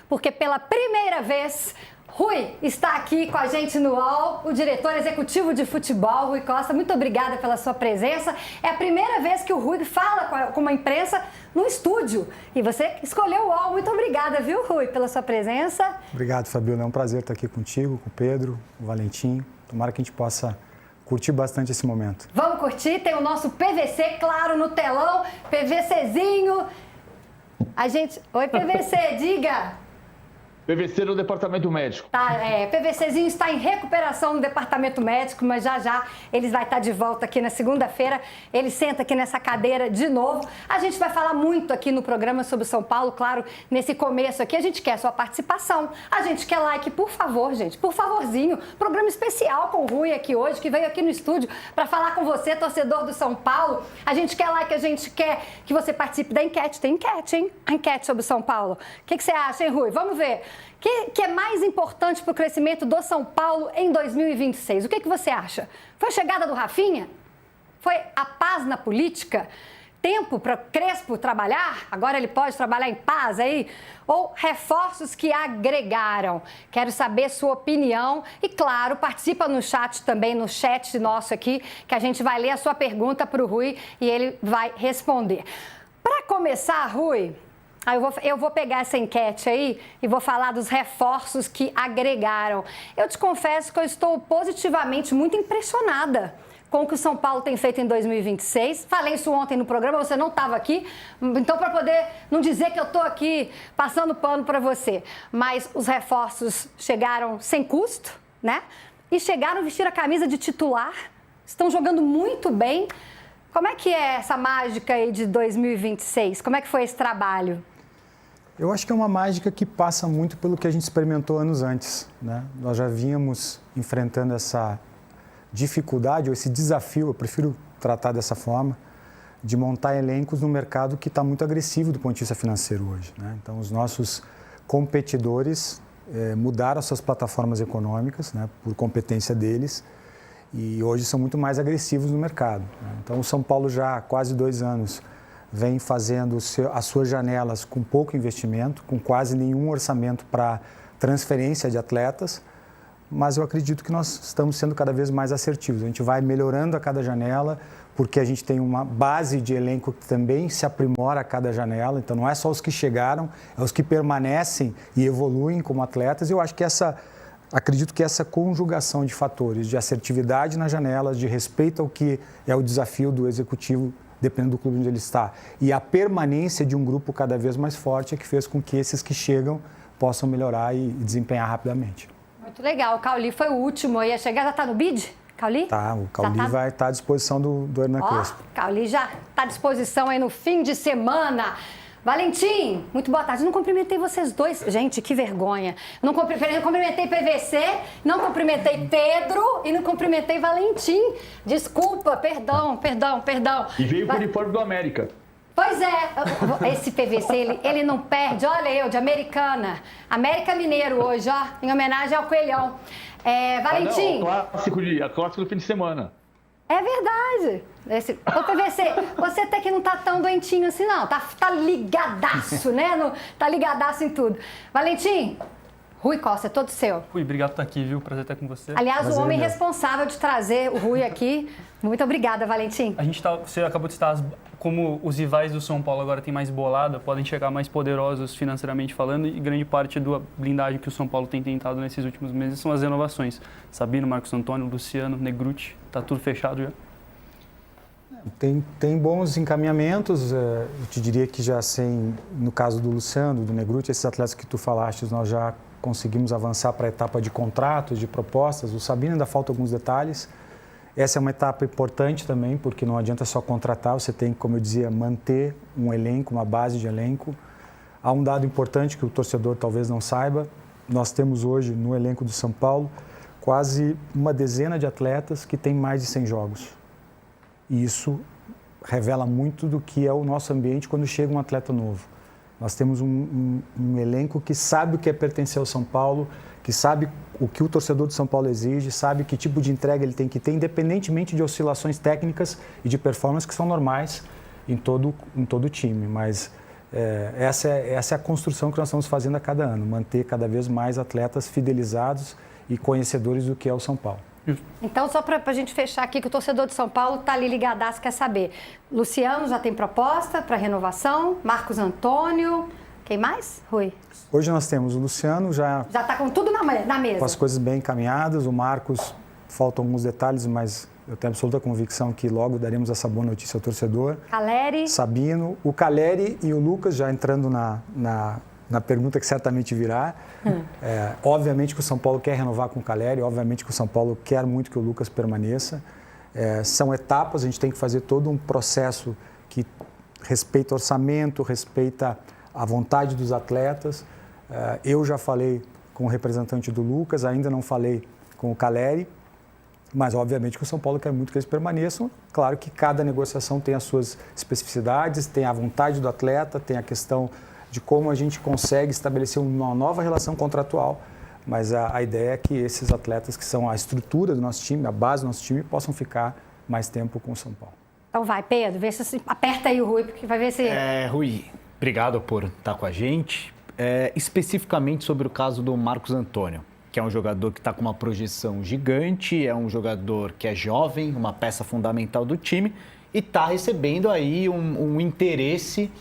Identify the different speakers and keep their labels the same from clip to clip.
Speaker 1: porque pela primeira vez Rui está aqui com a gente no UOL, o diretor executivo de futebol, Rui Costa. Muito obrigada pela sua presença. É a primeira vez que o Rui fala com a imprensa no estúdio. E você escolheu o UOL. Muito obrigada, viu, Rui, pela sua presença.
Speaker 2: Obrigado, Fabiola. É um prazer estar aqui contigo, com o Pedro, com o Valentim. Tomara que a gente possa curtir bastante esse momento.
Speaker 1: Vamos curtir. Tem o nosso PVC, claro, no telão. PVCzinho. Oi, PVC, diga.
Speaker 3: PVC no departamento médico.
Speaker 1: PVCzinho está em recuperação no departamento médico, mas já ele vai estar de volta aqui na segunda-feira. Ele senta aqui nessa cadeira de novo. A gente vai falar muito aqui no programa sobre o São Paulo, claro, nesse começo aqui. A gente quer sua participação. A gente quer like, por favor, gente, por favorzinho. Programa especial com o Rui aqui hoje, que veio aqui no estúdio para falar com você, torcedor do São Paulo. A gente quer like, a gente quer que você participe da enquete. Tem enquete, hein? A enquete sobre o São Paulo. O que você acha, hein, Rui? Vamos ver. O que é mais importante para o crescimento do São Paulo em 2026? O que você acha? Foi a chegada do Rafinha? Foi a paz na política? Tempo para Crespo trabalhar? Agora ele pode trabalhar em paz aí? Ou reforços que agregaram? Quero saber sua opinião e, claro, participa no chat também, no chat nosso aqui, que a gente vai ler a sua pergunta para o Rui e ele vai responder. Para começar, Rui... Eu vou pegar essa enquete aí e vou falar dos reforços que agregaram. Eu te confesso que eu estou positivamente muito impressionada com o que o São Paulo tem feito em 2026. Falei isso ontem no programa, você não estava aqui, então para poder não dizer que eu estou aqui passando pano para você. Mas os reforços chegaram sem custo, né? E chegaram a vestir a camisa de titular, estão jogando muito bem. Como é que é essa mágica aí de 2026? Como é que foi esse trabalho?
Speaker 2: Eu acho que é uma mágica que passa muito pelo que a gente experimentou anos antes, né? Nós já vínhamos enfrentando essa dificuldade ou esse desafio, eu prefiro tratar dessa forma, de montar elencos no mercado que está muito agressivo do ponto de vista financeiro hoje, né? Então, os nossos competidores mudaram suas plataformas econômicas, né, por competência deles, e hoje são muito mais agressivos no mercado, né? Então, o São Paulo já há quase 2 anos vem fazendo as suas janelas com pouco investimento, com quase nenhum orçamento para transferência de atletas, mas eu acredito que nós estamos sendo cada vez mais assertivos. A gente vai melhorando a cada janela, porque a gente tem uma base de elenco que também se aprimora a cada janela, então não é só os que chegaram, é os que permanecem e evoluem como atletas. Eu acho que acredito que essa conjugação de fatores, de assertividade nas janelas, de respeito ao que é o desafio do executivo, dependendo do clube onde ele está, e a permanência de um grupo cada vez mais forte é que fez com que esses que chegam possam melhorar e desempenhar rapidamente.
Speaker 1: Muito legal. O Cauli foi o último aí a chegar. Já está no bid, Cauli?
Speaker 2: Tá, o Cauli vai estar à disposição do Hernan Crespo.
Speaker 1: Cauli já está à disposição aí no fim de semana. Valentim, muito boa tarde. Não cumprimentei vocês dois. Gente, que vergonha. Não cumprimentei PVC, não cumprimentei Pedro e não cumprimentei Valentim. Desculpa, perdão.
Speaker 3: E veio com o uniforme do América.
Speaker 1: Pois é, esse PVC, ele não perde. Olha eu, de Americana. América Mineiro hoje, ó, em homenagem ao Coelhão. Valentim.
Speaker 3: A clássico do fim de semana.
Speaker 1: É verdade. Ô, PVC, você até que não tá tão doentinho assim, não. Tá ligadaço, né? Tá ligadaço em tudo. Valentim, Rui Costa, é todo seu.
Speaker 4: Rui, obrigado por estar aqui, viu? Prazer estar com você.
Speaker 1: Aliás, o homem responsável de trazer o Rui aqui. Muito obrigada, Valentim.
Speaker 4: Você acabou de citar como os rivais do São Paulo agora têm mais bolada, podem chegar mais poderosos financeiramente falando, e grande parte da blindagem que o São Paulo tem tentado nesses últimos meses são as renovações. Sabino, Marcos Antônio, Luciano, Negrutti, tá tudo fechado já?
Speaker 2: Tem bons encaminhamentos, eu te diria que já no caso do Luciano, do Negrutti, esses atletas que tu falaste, nós já conseguimos avançar para a etapa de contratos, de propostas. O Sabino ainda falta alguns detalhes. Essa é uma etapa importante também, porque não adianta só contratar, você tem que, como eu dizia, manter um elenco, uma base de elenco. Há um dado importante que o torcedor talvez não saiba, nós temos hoje no elenco do São Paulo quase uma dezena de atletas que têm mais de 100 jogos. E isso revela muito do que é o nosso ambiente quando chega um atleta novo. Nós temos um elenco que sabe o que é pertencer ao São Paulo, que sabe o que o torcedor do São Paulo exige, sabe que tipo de entrega ele tem que ter, independentemente de oscilações técnicas e de performance que são normais em todo time. Mas Essa é a construção que nós estamos fazendo a cada ano, manter cada vez mais atletas fidelizados e conhecedores do que é o São Paulo.
Speaker 1: Então, só para a gente fechar aqui, que o torcedor de São Paulo está ali ligadaço, quer saber. Luciano já tem proposta para renovação, Marcos Antônio, quem mais, Rui?
Speaker 2: Hoje nós temos o Luciano já
Speaker 1: está com tudo na mesa.
Speaker 2: Com as coisas bem encaminhadas, o Marcos, faltam alguns detalhes, mas eu tenho absoluta convicção que logo daremos essa boa notícia ao torcedor.
Speaker 1: Caleri.
Speaker 2: Sabino, o Caleri e o Lucas, já entrando na pergunta que certamente virá. Obviamente que o São Paulo quer renovar com o Caleri, obviamente que o São Paulo quer muito que o Lucas permaneça. São etapas, a gente tem que fazer todo um processo que respeita orçamento, respeita a vontade dos atletas. Eu já falei com o representante do Lucas, ainda não falei com o Caleri, mas obviamente que o São Paulo quer muito que eles permaneçam. Claro que cada negociação tem as suas especificidades, tem a vontade do atleta, tem a questão de como a gente consegue estabelecer uma nova relação contratual, mas a ideia é que esses atletas que são a estrutura do nosso time, a base do nosso time, possam ficar mais tempo com o São Paulo.
Speaker 1: Então vai, Pedro, vê se aperta aí o Rui, porque vai ver se...
Speaker 5: Rui, obrigado por estar com a gente. Especificamente sobre o caso do Marcos Antônio, que é um jogador que está com uma projeção gigante, é um jogador que é jovem, uma peça fundamental do time, e está recebendo aí um interesse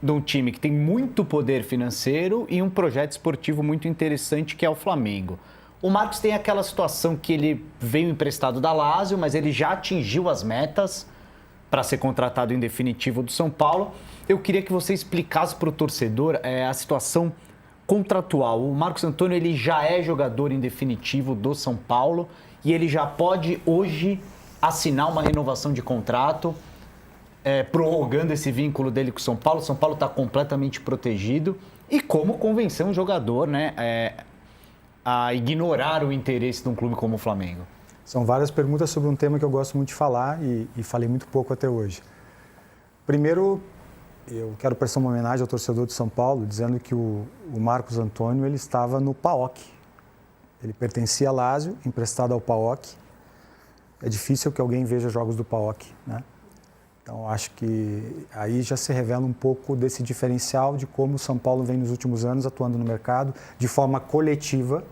Speaker 5: de um time que tem muito poder financeiro e um projeto esportivo muito interessante, que é o Flamengo. O Marcos tem aquela situação que ele veio emprestado da Lazio, mas ele já atingiu as metas para ser contratado em definitivo do São Paulo. Eu queria que você explicasse para o torcedor a situação contratual. O Marcos Antônio, ele já é jogador em definitivo do São Paulo e ele já pode hoje assinar uma renovação de contrato, prorrogando esse vínculo dele com o São Paulo. O São Paulo está completamente protegido. E como convencer um jogador, né, a ignorar o interesse de um clube como o Flamengo?
Speaker 2: São várias perguntas sobre um tema que eu gosto muito de falar e falei muito pouco até hoje. Primeiro, eu quero prestar uma homenagem ao torcedor de São Paulo, dizendo que o Marcos Antônio ele estava no PAOK. Ele pertencia a Lazio, emprestado ao PAOK. É difícil que alguém veja jogos do PAOK, né? Então, acho que aí já se revela um pouco desse diferencial de como o São Paulo vem nos últimos anos atuando no mercado de forma coletiva.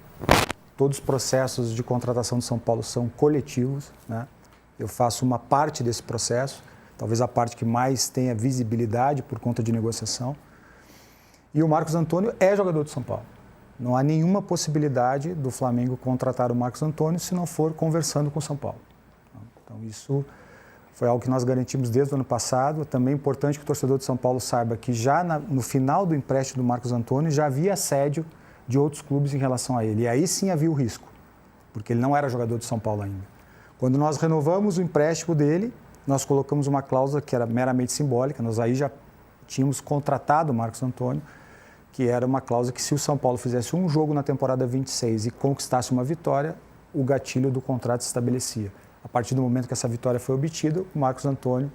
Speaker 2: Todos os processos de contratação do São Paulo são coletivos, né? Eu faço uma parte desse processo, talvez a parte que mais tenha visibilidade por conta de negociação. E o Marcos Antônio é jogador do São Paulo. Não há nenhuma possibilidade do Flamengo contratar o Marcos Antônio se não for conversando com o São Paulo. Então, isso foi algo que nós garantimos desde o ano passado. Também é importante que o torcedor de São Paulo saiba que já no final do empréstimo do Marcos Antônio já havia assédio de outros clubes em relação a ele. E aí sim havia o risco, porque ele não era jogador de São Paulo ainda. Quando nós renovamos o empréstimo dele, nós colocamos uma cláusula que era meramente simbólica. Nós aí já tínhamos contratado o Marcos Antônio, que era uma cláusula que se o São Paulo fizesse um jogo na temporada 26 e conquistasse uma vitória, o gatilho do contrato se estabelecia. A partir do momento que essa vitória foi obtida, o Marcos Antônio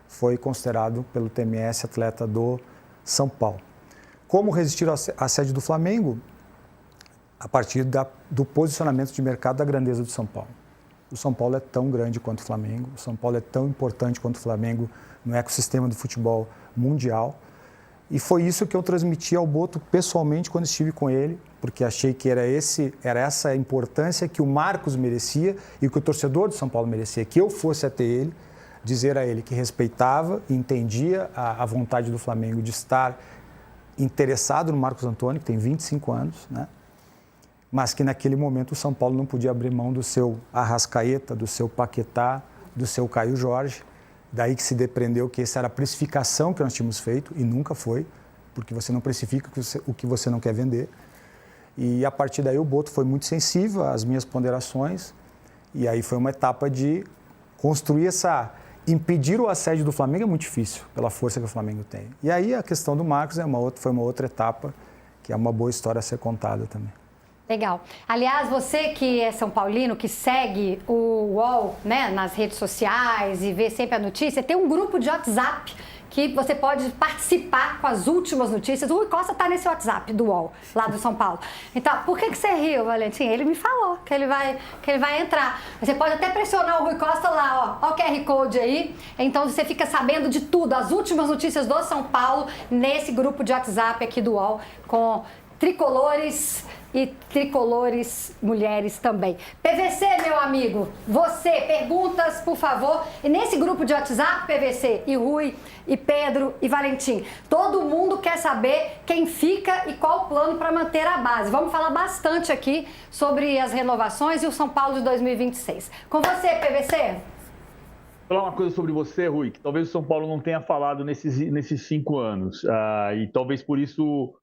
Speaker 2: foi considerado pelo TMS atleta do São Paulo. Como resistir ao assédio do Flamengo? A partir do posicionamento de mercado da grandeza do São Paulo. O São Paulo é tão grande quanto o Flamengo, o São Paulo é tão importante quanto o Flamengo no ecossistema do futebol mundial. E foi isso que eu transmiti ao Boto pessoalmente quando estive com ele, porque achei que era essa importância que o Marcos merecia e que o torcedor do São Paulo merecia, que eu fosse até ele, dizer a ele que respeitava e entendia a vontade do Flamengo de estar interessado no Marcos Antônio, que tem 25 anos, né? Mas que naquele momento o São Paulo não podia abrir mão do seu Arrascaeta, do seu Paquetá, do seu Caio Jorge. Daí que se depreendeu que essa era a precificação que nós tínhamos feito, e nunca foi, porque você não precifica o que você não quer vender. E a partir daí o Boto foi muito sensível às minhas ponderações, e aí foi uma etapa de construir impedir o assédio do Flamengo é muito difícil, pela força que o Flamengo tem. E aí a questão do Marcos foi uma outra etapa, que é uma boa história a ser contada também.
Speaker 1: Legal. Aliás, você que é São Paulino, que segue o UOL, né, nas redes sociais e vê sempre a notícia, tem um grupo de WhatsApp que você pode participar com as últimas notícias. O Rui Costa está nesse WhatsApp do UOL, lá do São Paulo. Então, por que você riu, Valentim? Ele me falou que ele vai entrar. Você pode até pressionar o Rui Costa lá, ó o QR Code aí. Então, você fica sabendo de tudo, as últimas notícias do São Paulo, nesse grupo de WhatsApp aqui do UOL, com tricolores e tricolores mulheres também. PVC, meu amigo, você, perguntas, por favor. E nesse grupo de WhatsApp, PVC, e Rui, e Pedro, e Valentim, todo mundo quer saber quem fica e qual o plano para manter a base. Vamos falar bastante aqui sobre as renovações e o São Paulo de 2026. Com você, PVC.
Speaker 3: Vou falar uma coisa sobre você, Rui, que talvez o São Paulo não tenha falado nesses 5 anos. E talvez por isso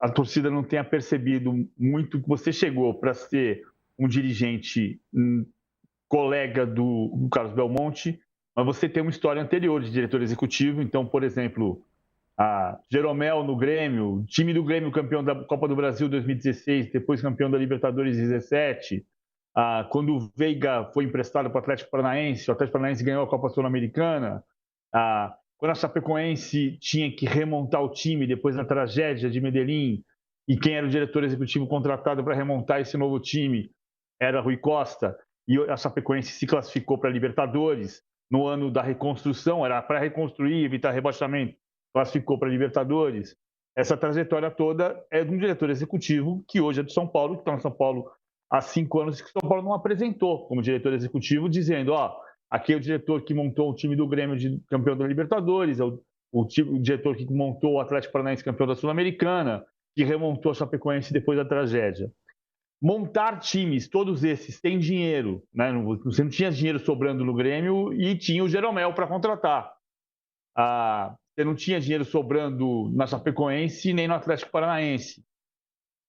Speaker 3: a torcida não tenha percebido muito que você chegou para ser um dirigente, colega do Carlos Belmonte, mas você tem uma história anterior de diretor executivo. Então, por exemplo, a Jeromel no Grêmio, time do Grêmio campeão da Copa do Brasil 2016, depois campeão da Libertadores 2017. Quando o Veiga foi emprestado para o Atlético Paranaense, o Atlético Paranaense ganhou a Copa Sul-Americana. Quando a Chapecoense tinha que remontar o time depois da tragédia de Medellín, e quem era o diretor executivo contratado para remontar esse novo time era Rui Costa, e a Chapecoense se classificou para a Libertadores no ano da reconstrução, era para reconstruir, evitar rebaixamento, classificou para a Libertadores. Essa trajetória toda é de um diretor executivo que hoje é do São Paulo, que está no São Paulo há 5 anos, que o São Paulo não apresentou como diretor executivo, dizendo, aqui é o diretor que montou o time do Grêmio de campeão da Libertadores, é o diretor que montou o Atlético Paranaense campeão da Sul-Americana, que remontou a Chapecoense depois da tragédia. Montar times, todos esses, tem dinheiro, né? Você não tinha dinheiro sobrando no Grêmio e tinha o Jeromel para contratar. Você não tinha dinheiro sobrando na Chapecoense nem no Atlético Paranaense.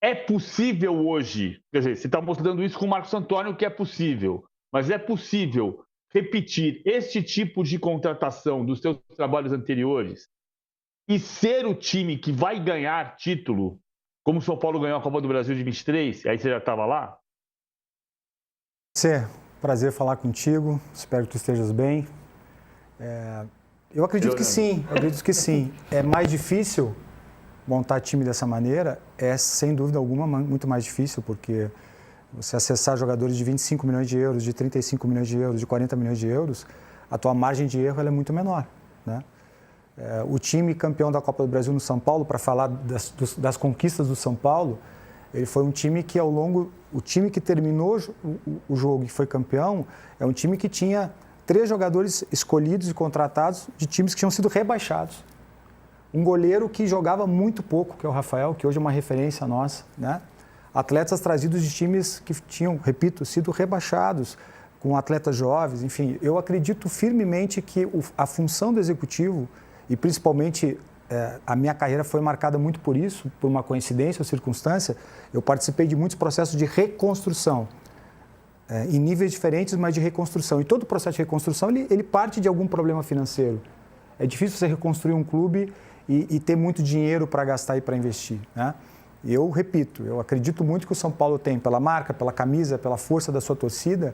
Speaker 3: É possível hoje, quer dizer, você está mostrando isso com o Marcos Antônio, que é possível, mas é possível repetir este tipo de contratação dos seus trabalhos anteriores e ser o time que vai ganhar título, como o São Paulo ganhou a Copa do Brasil de 23, aí você já estava lá?
Speaker 2: Prazer falar contigo, espero que tu estejas bem. Eu acredito que sim, É mais difícil montar time dessa maneira, sem dúvida alguma, muito mais difícil, porque você acessar jogadores de 25 milhões de euros, de 35 milhões de euros, de 40 milhões de euros, a tua margem de erro ela é muito menor, né? O time campeão da Copa do Brasil no São Paulo, para falar das conquistas do São Paulo, ele foi um time que o time que terminou o jogo e foi campeão, é um time que tinha 3 jogadores escolhidos e contratados de times que tinham sido rebaixados. Um goleiro que jogava muito pouco, que é o Rafael, que hoje é uma referência nossa, né? Atletas trazidos de times que tinham, repito, sido rebaixados, com atletas jovens, enfim. Eu acredito firmemente que a função do executivo, e principalmente a minha carreira foi marcada muito por isso, por uma coincidência ou circunstância, eu participei de muitos processos de reconstrução, em níveis diferentes, mas de reconstrução. E todo processo de reconstrução, ele parte de algum problema financeiro. É difícil você reconstruir um clube e ter muito dinheiro para gastar e para investir, né? E eu repito, eu acredito muito que o São Paulo tem, pela marca, pela camisa, pela força da sua torcida,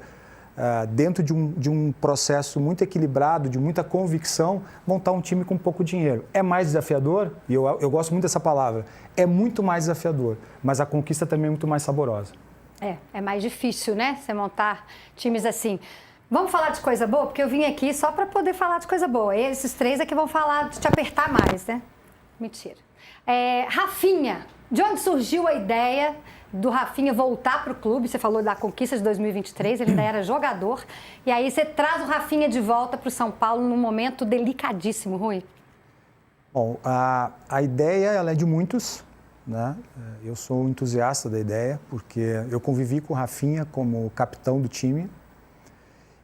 Speaker 2: dentro de um processo muito equilibrado, de muita convicção, montar um time com pouco dinheiro. É mais desafiador, e eu gosto muito dessa palavra, é muito mais desafiador, mas a conquista também é muito mais saborosa.
Speaker 1: É mais difícil, né, você montar times assim. Vamos falar de coisa boa? Porque eu vim aqui só para poder falar de coisa boa. Esses 3 aqui vão falar de te apertar mais, né? Mentira. Rafinha, de onde surgiu a ideia do Rafinha voltar para o clube? Você falou da conquista de 2023, ele ainda era jogador. E aí você traz o Rafinha de volta para o São Paulo num momento delicadíssimo, Rui.
Speaker 2: Bom, a ideia ela é de muitos, né? Eu sou um entusiasta da ideia, porque eu convivi com o Rafinha como capitão do time.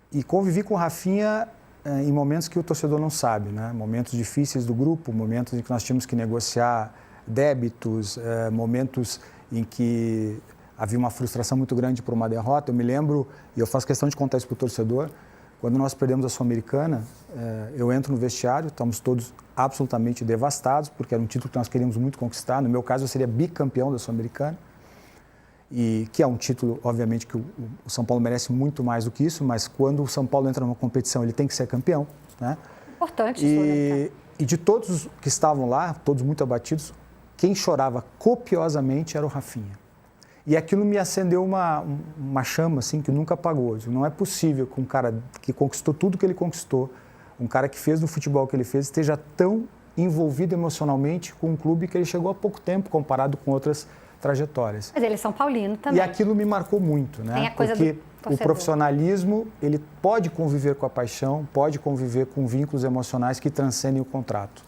Speaker 2: E convivi com o Rafinha em momentos que o torcedor não sabe, né? Momentos difíceis do grupo, momentos em que nós tínhamos que negociar débitos, momentos em que havia uma frustração muito grande por uma derrota. Eu me lembro, e eu faço questão de contar isso para o torcedor, quando nós perdemos a Sul-Americana, eu entro no vestiário, estamos todos absolutamente devastados, porque era um título que nós queríamos muito conquistar. No meu caso, eu seria bicampeão da Sul-Americana. E que é um título, obviamente, que o São Paulo merece muito mais do que isso, mas quando o São Paulo entra numa competição, ele tem que ser campeão, né?
Speaker 1: Importante isso, né?
Speaker 2: E de todos que estavam lá, todos muito abatidos, quem chorava copiosamente era o Rafinha. E aquilo me acendeu uma chama assim, que nunca apagou. Não é possível que um cara que conquistou tudo que ele conquistou, um cara que fez no futebol que ele fez, esteja tão envolvido emocionalmente com um clube que ele chegou há pouco tempo, comparado com outras trajetórias.
Speaker 1: Mas ele é São Paulino também.
Speaker 2: E aquilo me marcou muito, né?
Speaker 1: Tem a coisa
Speaker 2: porque
Speaker 1: do
Speaker 2: o profissionalismo, ele pode conviver com a paixão, pode conviver com vínculos emocionais que transcendem o contrato.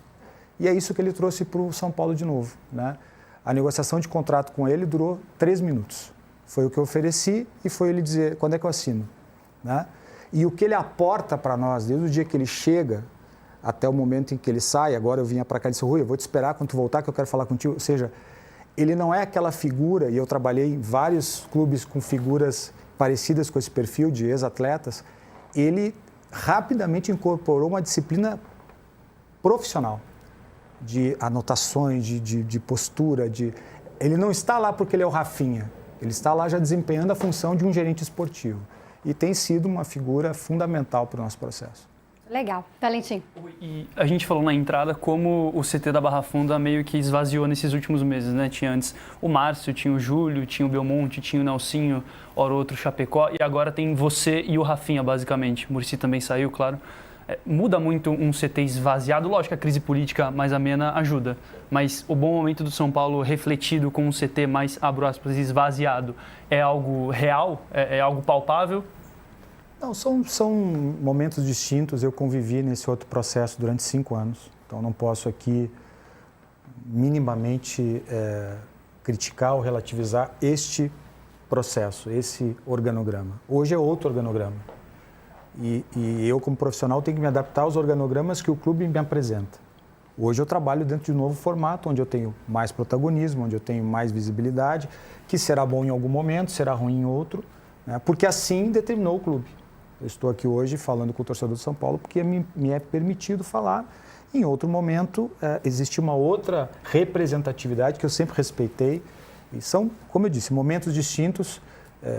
Speaker 2: E é isso que ele trouxe para o São Paulo de novo, né? A negociação de contrato com ele durou 3 minutos. Foi o que eu ofereci e foi ele dizer, quando é que eu assino? Né? E o que ele aporta para nós, desde o dia que ele chega até o momento em que ele sai, agora eu vinha para cá e disse, Rui, eu vou te esperar quando tu voltar que eu quero falar contigo. Ou seja, ele não é aquela figura, e eu trabalhei em vários clubes com figuras parecidas com esse perfil de ex-atletas, ele rapidamente incorporou uma disciplina profissional, de anotações, de postura, ele não está lá porque ele é o Rafinha, ele está lá já desempenhando a função de um gerente esportivo. E tem sido uma figura fundamental para o nosso processo.
Speaker 1: Legal. Valentim.
Speaker 4: E a gente falou na entrada como o CT da Barra Funda meio que esvaziou nesses últimos meses, né? Tinha antes o Márcio, tinha o Júlio, tinha o Belmonte, tinha o Nelsinho, hora outro Chapecó, e agora tem você e o Rafinha, basicamente. O Muricy também saiu, claro. Muda muito um CT esvaziado, lógico, a crise política mais amena ajuda, mas o bom momento do São Paulo refletido com um CT mais, abro aspas, esvaziado, é algo real? É algo palpável?
Speaker 2: Não, são momentos distintos. Eu convivi nesse outro processo durante 5 anos, então não posso aqui minimamente criticar ou relativizar este processo, esse organograma. Hoje é outro organograma. E eu, como profissional, tenho que me adaptar aos organogramas que o clube me apresenta. Hoje eu trabalho dentro de um novo formato, onde eu tenho mais protagonismo, onde eu tenho mais visibilidade, que será bom em algum momento, será ruim em outro, né? Porque assim determinou o clube. Eu estou aqui hoje falando com o torcedor do São Paulo porque me é permitido falar. Em outro momento, existe uma outra representatividade que eu sempre respeitei. E são, como eu disse, momentos distintos.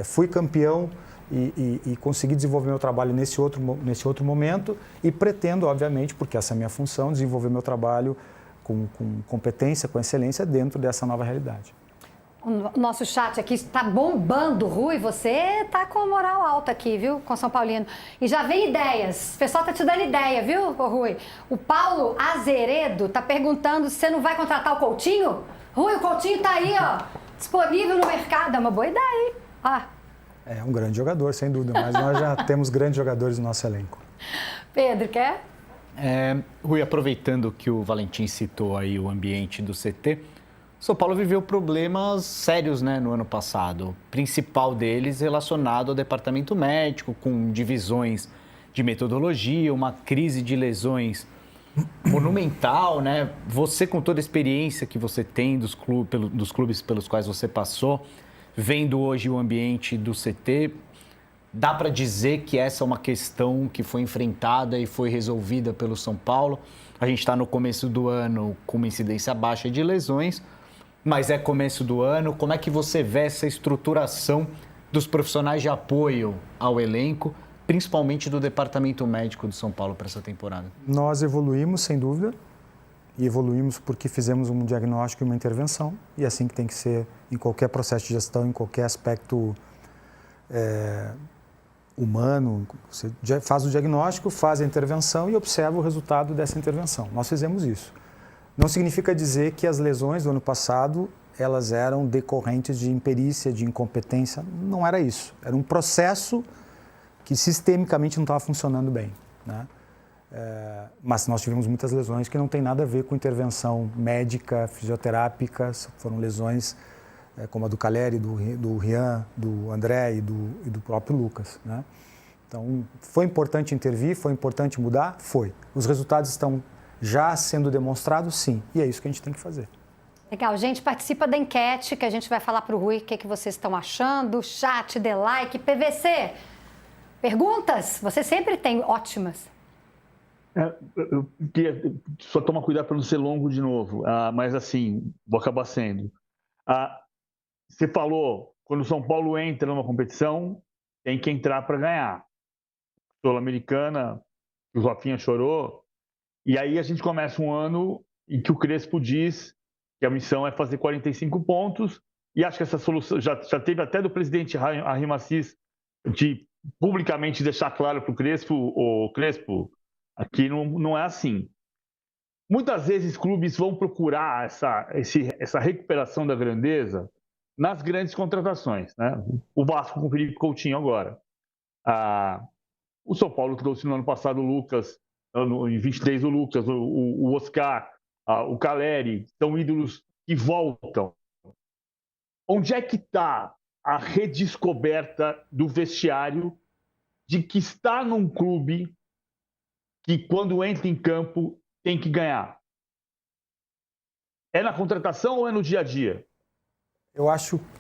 Speaker 2: Fui campeão e consegui desenvolver meu trabalho nesse outro momento e pretendo, obviamente, porque essa é a minha função, desenvolver meu trabalho com competência, com excelência dentro dessa nova realidade.
Speaker 1: O nosso chat aqui está bombando, Rui. Você está com moral alta aqui, viu, com São Paulino. E já vem ideias. O pessoal está te dando ideia, viu, Rui? O Paulo Azeredo está perguntando se você não vai contratar o Coutinho. Rui, o Coutinho está aí, ó, disponível no mercado. É uma boa ideia, hein? Ah.
Speaker 2: É um grande jogador, sem dúvida, mas nós já temos grandes jogadores no nosso elenco.
Speaker 1: Pedro, quer?
Speaker 5: Rui, aproveitando que o Valentim citou aí o ambiente do CT, São Paulo viveu problemas sérios, né, no ano passado. O principal deles relacionado ao departamento médico, com divisões de metodologia, uma crise de lesões monumental, né? Você, com toda a experiência que você tem dos clubes pelos quais você passou, vendo hoje o ambiente do CT, dá para dizer que essa é uma questão que foi enfrentada e foi resolvida pelo São Paulo? A gente está no começo do ano com uma incidência baixa de lesões, mas é começo do ano. Como é que você vê essa estruturação dos profissionais de apoio ao elenco, principalmente do departamento médico do São Paulo para essa temporada?
Speaker 2: Nós evoluímos, sem dúvida, e evoluímos porque fizemos um diagnóstico e uma intervenção, e assim que tem que ser em qualquer processo de gestão, em qualquer aspecto humano. Você faz o diagnóstico, faz a intervenção e observa o resultado dessa intervenção. Nós fizemos isso. Não significa dizer que as lesões do ano passado elas eram decorrentes de imperícia, de incompetência. Não era isso. Era um processo que sistemicamente não estava funcionando bem, né? Mas nós tivemos muitas lesões que não tem nada a ver com intervenção médica, fisioterápica. Foram lesões como a do Caleri, do Rian, do André e do próprio Lucas, né? Então, foi importante intervir, foi importante mudar? Foi. Os resultados estão já sendo demonstrados? Sim. E é isso que a gente tem que fazer.
Speaker 1: Legal, gente, participa da enquete que a gente vai falar para o Rui o que vocês estão achando. Chat, dê like, PVC. Perguntas? Você sempre tem ótimas.
Speaker 3: Eu queria só tomar cuidado para não ser longo de novo, mas assim, vou acabar sendo. Você falou, quando o São Paulo entra numa competição, tem que entrar para ganhar. Sul-Americana, o Rafinha chorou, E aí a gente começa um ano em que o Crespo diz que a missão é fazer 45 pontos, e acho que essa solução já teve até do presidente Rahim Assis de publicamente deixar claro para o Crespo, aqui não é assim. Muitas vezes clubes vão procurar essa recuperação da grandeza nas grandes contratações, né? O Vasco com o Felipe Coutinho agora. O São Paulo trouxe no ano passado o Lucas, em 23 o Lucas, o Oscar, o Caleri, são ídolos que voltam. Onde é que está a redescoberta do vestiário de que está num clube que, quando entra em campo, tem que ganhar? É na contratação ou é no dia a dia?
Speaker 2: Eu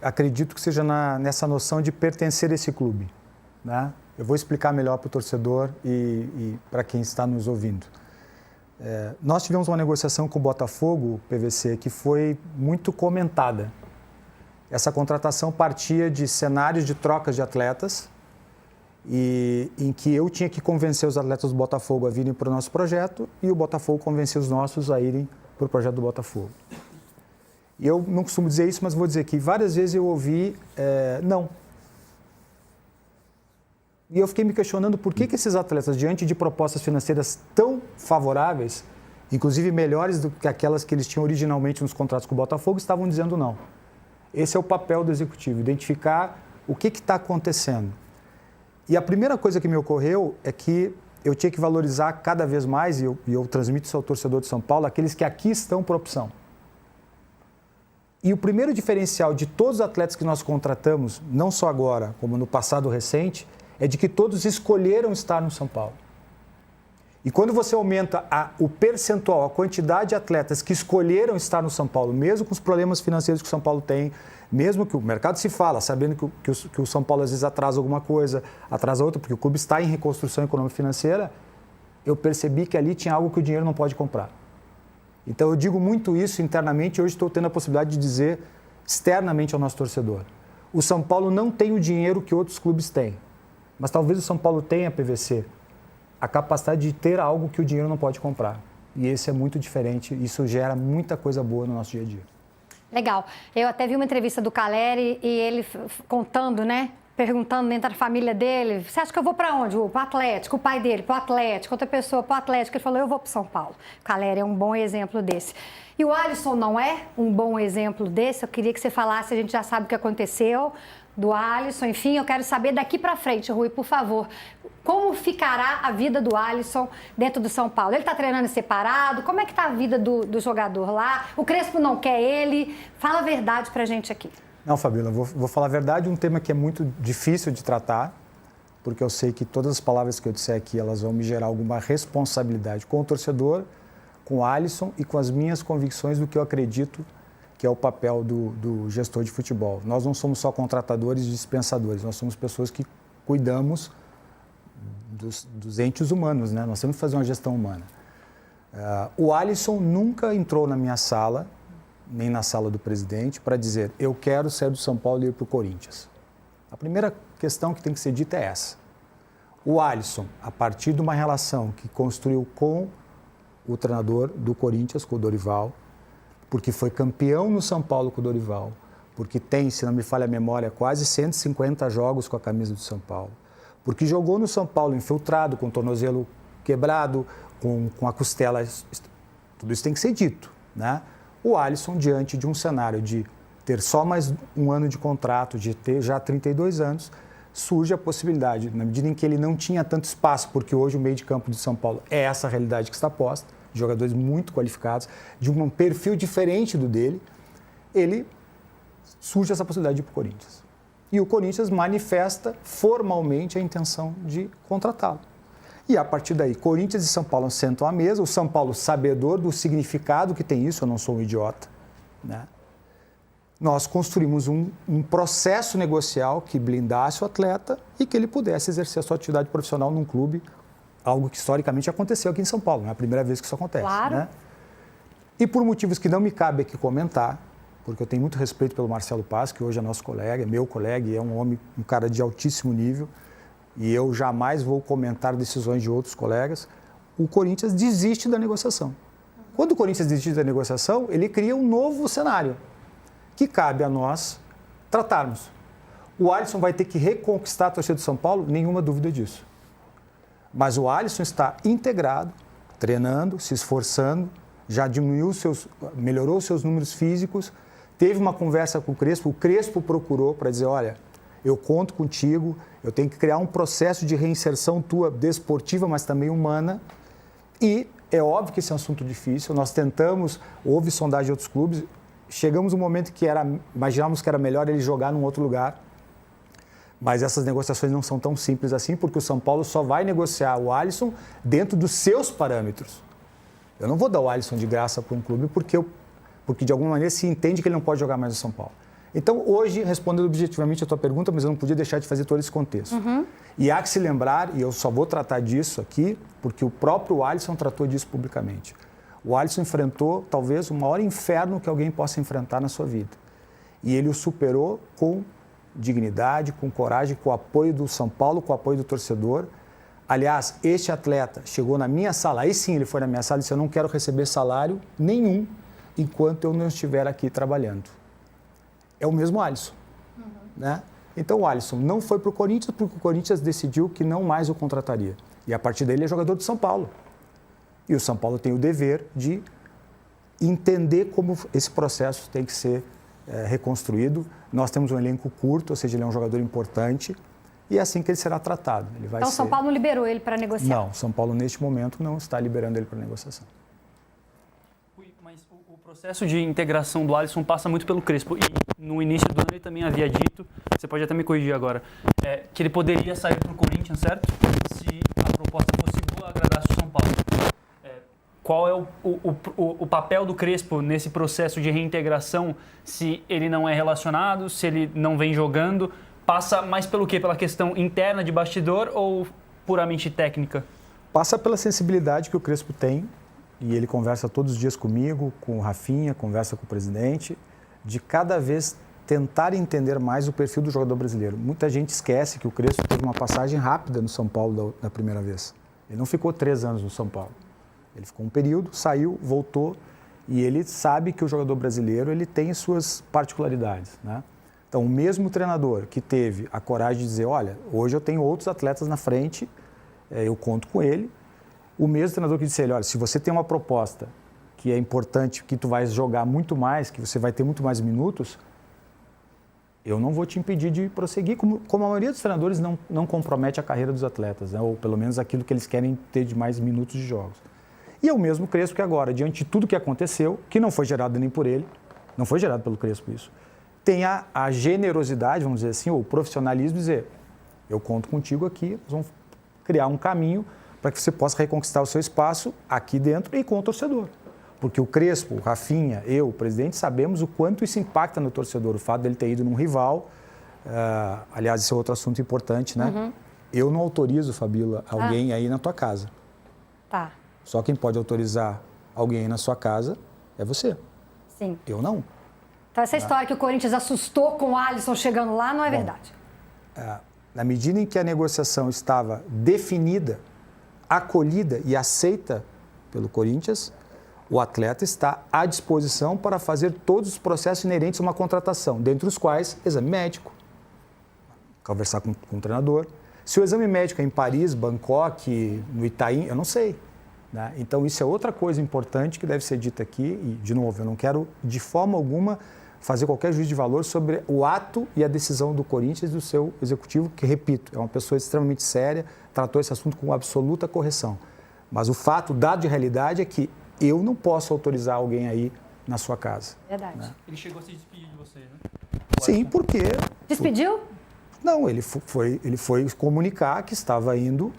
Speaker 2: acredito que seja nessa noção de pertencer a esse clube, né? Eu vou explicar melhor para o torcedor e para quem está nos ouvindo. Nós tivemos uma negociação com o Botafogo, PVC, que foi muito comentada. Essa contratação partia de cenários de trocas de atletas, e em que eu tinha que convencer os atletas do Botafogo a virem para o nosso projeto e o Botafogo convencer os nossos a irem para o projeto do Botafogo. E eu não costumo dizer isso, mas vou dizer que várias vezes eu ouvi não. E eu fiquei me questionando por que esses atletas, diante de propostas financeiras tão favoráveis, inclusive melhores do que aquelas que eles tinham originalmente nos contratos com o Botafogo, estavam dizendo não. Esse é o papel do executivo, identificar o que está acontecendo. E a primeira coisa que me ocorreu é que eu tinha que valorizar cada vez mais, e eu transmito isso ao torcedor de São Paulo, aqueles que aqui estão por opção. E o primeiro diferencial de todos os atletas que nós contratamos, não só agora, como no passado recente, é de que todos escolheram estar no São Paulo. E quando você aumenta o percentual, a quantidade de atletas que escolheram estar no São Paulo, mesmo com os problemas financeiros que o São Paulo tem, mesmo que o mercado se fala, sabendo que o São Paulo às vezes atrasa alguma coisa, atrasa outra, porque o clube está em reconstrução econômica e financeira, eu percebi que ali tinha algo que o dinheiro não pode comprar. Então eu digo muito isso internamente e hoje estou tendo a possibilidade de dizer externamente ao nosso torcedor. O São Paulo não tem o dinheiro que outros clubes têm, mas talvez o São Paulo tenha, PVC, a capacidade de ter algo que o dinheiro não pode comprar. E esse é muito diferente, isso gera muita coisa boa no nosso dia a dia.
Speaker 1: Legal. Eu até vi uma entrevista do Caleri e ele contando, né? Perguntando dentro da família dele, você acha que eu vou para onde? Para o Atlético, o pai dele, para o Atlético, outra pessoa para o Atlético. Ele falou, eu vou para São Paulo. O Caleri é um bom exemplo desse. E o Alisson não é um bom exemplo desse? Eu queria que você falasse, a gente já sabe o que aconteceu do Alisson, enfim, eu quero saber daqui para frente, Rui, por favor, como ficará a vida do Alisson dentro do São Paulo? Ele está treinando separado? Como é que está a vida do jogador lá? O Crespo não quer ele? Fala a verdade para a gente aqui.
Speaker 2: Não, Fabíola, vou falar a verdade, um tema que é muito difícil de tratar, porque eu sei que todas as palavras que eu disser aqui, elas vão me gerar alguma responsabilidade com o torcedor, com o Alisson e com as minhas convicções do que eu acredito que é o papel do gestor de futebol. Nós não somos só contratadores e dispensadores, nós somos pessoas que cuidamos dos entes humanos, né? Nós temos que fazer uma gestão humana. O Alisson nunca entrou na minha sala, nem na sala do presidente, para dizer, eu quero sair do São Paulo e ir para o Corinthians. A primeira questão que tem que ser dita é essa. O Alisson, a partir de uma relação que construiu com o treinador do Corinthians, com o Dorival, porque foi campeão no São Paulo com o Dorival, porque tem, se não me falha a memória, quase 150 jogos com a camisa do São Paulo, porque jogou no São Paulo infiltrado, com o tornozelo quebrado, com a costela, tudo isso tem que ser dito, né? O Alisson, diante de um cenário de ter só mais um ano de contrato, de ter já 32 anos, surge a possibilidade, na medida em que ele não tinha tanto espaço, porque hoje o meio de campo de São Paulo é essa realidade que está posta, jogadores muito qualificados, de um perfil diferente do dele, surge essa possibilidade de ir para o Corinthians. E o Corinthians manifesta formalmente a intenção de contratá-lo. E a partir daí, Corinthians e São Paulo sentam à mesa, o São Paulo sabedor do significado que tem isso, eu não sou um idiota, né? Nós construímos um processo negocial que blindasse o atleta e que ele pudesse exercer a sua atividade profissional num clube, algo que historicamente aconteceu aqui em São Paulo, não é a primeira vez que isso acontece.
Speaker 1: Claro.
Speaker 2: Né? E por motivos que não me cabe aqui comentar, porque eu tenho muito respeito pelo Marcelo Paz, que hoje é nosso colega, é meu colega e é um homem, um cara de altíssimo nível, e eu jamais vou comentar decisões de outros colegas. o Corinthians desiste da negociação. Quando o Corinthians desiste da negociação, ele cria um novo cenário que cabe a nós tratarmos. O Alisson vai ter que reconquistar a torcida do São Paulo? Nenhuma dúvida disso. Mas o Alisson está integrado, treinando, se esforçando, já melhorou os seus números físicos, teve uma conversa com o Crespo procurou para dizer, olha, eu conto contigo, eu tenho que criar um processo de reinserção tua desportiva, mas também humana, e é óbvio que esse é um assunto difícil, nós tentamos, houve sondagem de outros clubes, chegamos um momento que imaginávamos que era melhor ele jogar num outro lugar, mas essas negociações não são tão simples assim, porque o São Paulo só vai negociar o Alisson dentro dos seus parâmetros. Eu não vou dar o Alisson de graça para um clube porque de alguma maneira se entende que ele não pode jogar mais no São Paulo. Então, hoje, respondendo objetivamente a tua pergunta, mas eu não podia deixar de fazer todo esse contexto. E há que se lembrar, e eu só vou tratar disso aqui, porque o próprio Alisson tratou disso publicamente. O Alisson enfrentou, talvez, o maior inferno que alguém possa enfrentar na sua vida. E ele o superou com dignidade, com coragem, com o apoio do São Paulo, com o apoio do torcedor. Aliás, este atleta chegou na minha sala, aí sim ele foi na minha sala e disse, eu não quero receber salário nenhum enquanto eu não estiver aqui trabalhando. É o mesmo Alisson. Né? Então o Alisson não foi para o Corinthians porque o Corinthians decidiu que não mais o contrataria. E a partir daí ele é jogador do São Paulo. E o São Paulo tem o dever de entender como esse processo tem que ser reconstruído. Nós temos um elenco curto, ou seja, ele é um jogador importante e é assim que ele será tratado. Ele vai
Speaker 1: então o São Paulo não liberou ele para negociar?
Speaker 2: Não, São Paulo neste momento não está liberando ele para negociação.
Speaker 4: Mas o processo de integração do Alisson passa muito pelo Crespo e no início do ano ele também havia dito, você pode até me corrigir agora, que ele poderia sair para o Corinthians, certo? Se a proposta fosse boa, agradasse o São Paulo. Qual é o papel do Crespo nesse processo de reintegração, se ele não é relacionado, se ele não vem jogando? Passa mais pelo quê? Pela questão interna de bastidor ou puramente técnica?
Speaker 2: Passa pela sensibilidade que o Crespo tem, e ele conversa todos os dias comigo, com o Rafinha, conversa com o presidente, de cada vez tentar entender mais o perfil do jogador brasileiro. Muita gente esquece que o Crespo teve uma passagem rápida no São Paulo da primeira vez. Ele não ficou 3 anos no São Paulo. Ele ficou um período, saiu, voltou, e ele sabe que o jogador brasileiro ele tem suas particularidades, né? Então, o mesmo treinador que teve a coragem de dizer, olha, hoje eu tenho outros atletas na frente, eu conto com ele. O mesmo treinador que disse, olha, se você tem uma proposta que é importante, que tu vai jogar muito mais, que você vai ter muito mais minutos, eu não vou te impedir de prosseguir, como a maioria dos treinadores não compromete a carreira dos atletas, né? Ou pelo menos aquilo que eles querem ter de mais minutos de jogos. E é o mesmo Crespo que agora, diante de tudo que aconteceu, que não foi gerado nem por ele, não foi gerado pelo Crespo isso, tem a generosidade, vamos dizer assim, ou o profissionalismo de dizer, eu conto contigo aqui, nós vamos criar um caminho para que você possa reconquistar o seu espaço aqui dentro e com o torcedor. Porque o Crespo, o Rafinha, eu, o presidente, sabemos o quanto isso impacta no torcedor, o fato dele ter ido num rival, aliás, esse é outro assunto importante, né? Eu não autorizo, Fabíola, alguém aí na tua casa.
Speaker 1: Tá.
Speaker 2: Só quem pode autorizar alguém aí na sua casa é você.
Speaker 1: Sim.
Speaker 2: Eu não.
Speaker 1: Então essa história que o Corinthians assustou com o Alisson chegando lá não é verdade?
Speaker 2: Na medida em que a negociação estava definida, acolhida e aceita pelo Corinthians, o atleta está à disposição para fazer todos os processos inerentes a uma contratação, dentre os quais exame médico, conversar com o treinador. Se o exame médico é em Paris, Bangkok, no Itaim, eu não sei. Né? Então, isso é outra coisa importante que deve ser dita aqui. E, de novo, eu não quero, de forma alguma, fazer qualquer juízo de valor sobre o ato e a decisão do Corinthians e do seu executivo, que, repito, é uma pessoa extremamente séria, tratou esse assunto com absoluta correção. Mas o fato, dado de realidade, é que eu não posso autorizar alguém aí na sua casa.
Speaker 1: Verdade.
Speaker 2: Né?
Speaker 4: Ele chegou a se despedir de você, né?
Speaker 2: Sim, porque...
Speaker 1: Despediu?
Speaker 2: Não, ele foi comunicar que estava indo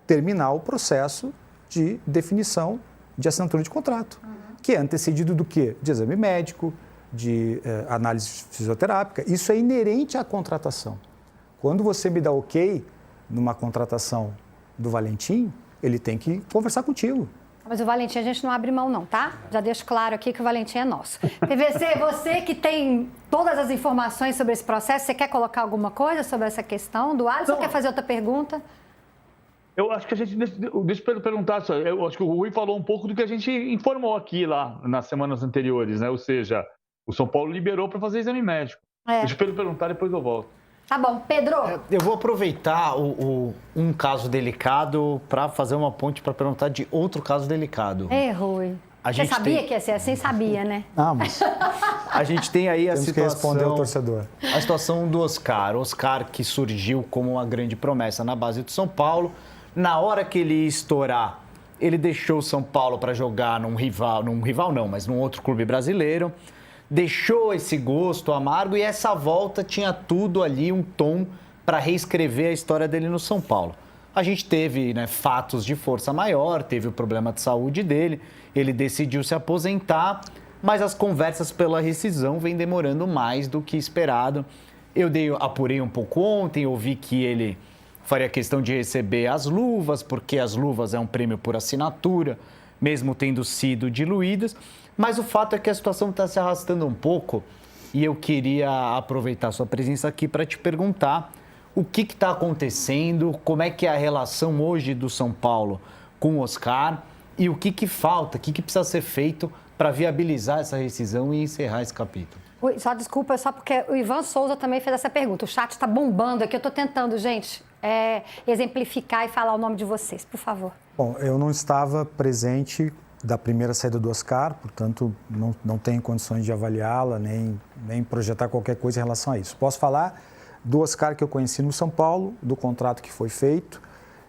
Speaker 2: terminar o processo de definição de assinatura de contrato, que é antecedido do quê? De exame médico, de análise fisioterápica. Isso é inerente à contratação. Quando você me dá ok numa contratação do Valentim, ele tem que conversar contigo.
Speaker 1: Mas o Valentim a gente não abre mão não, tá? Já deixo claro aqui que o Valentim é nosso. PVC, você que tem todas as informações sobre esse processo, você quer colocar alguma coisa sobre essa questão do Alisson ou quer fazer outra pergunta?
Speaker 3: Eu acho que a gente... Deixa eu perguntar só. Eu acho que o Rui falou um pouco do que a gente informou aqui lá nas semanas anteriores, né? Ou seja, o São Paulo liberou para fazer exame médico. Deixa eu perguntar, depois eu volto.
Speaker 1: Tá bom. Pedro.
Speaker 5: Eu vou aproveitar um caso delicado para fazer uma ponte para perguntar de outro caso delicado.
Speaker 1: Rui. Você sabia que ia ser assim? Sabia, né?
Speaker 2: Mas
Speaker 5: a gente tem aí a
Speaker 2: temos
Speaker 5: situação...
Speaker 2: que responder ao torcedor.
Speaker 5: A situação do Oscar. Oscar que surgiu como uma grande promessa na base do São Paulo. Na hora que ele ia estourar, ele deixou o São Paulo para jogar num rival não, mas num outro clube brasileiro. Deixou esse gosto amargo e essa volta tinha tudo ali, um tom para reescrever a história dele no São Paulo. A gente teve, né, fatos de força maior, teve o problema de saúde dele, ele decidiu se aposentar, mas as conversas pela rescisão vêm demorando mais do que esperado. Eu apurei um pouco ontem, ouvi que ele faria questão de receber as luvas, porque as luvas é um prêmio por assinatura, mesmo tendo sido diluídas. Mas o fato é que a situação está se arrastando um pouco e eu queria aproveitar a sua presença aqui para te perguntar o que está acontecendo, como é que é a relação hoje do São Paulo com o Oscar e o que falta, o que precisa ser feito para viabilizar essa rescisão e encerrar esse capítulo.
Speaker 1: Ui, só desculpa, só porque o Ivan Souza também fez essa pergunta. O chat está bombando aqui, eu estou tentando, gente, exemplificar e falar o nome de vocês, por favor.
Speaker 2: Bom, eu não estava presente da primeira saída do Oscar, portanto, não tenho condições de avaliá-la, nem projetar qualquer coisa em relação a isso. Posso falar do Oscar que eu conheci no São Paulo, do contrato que foi feito.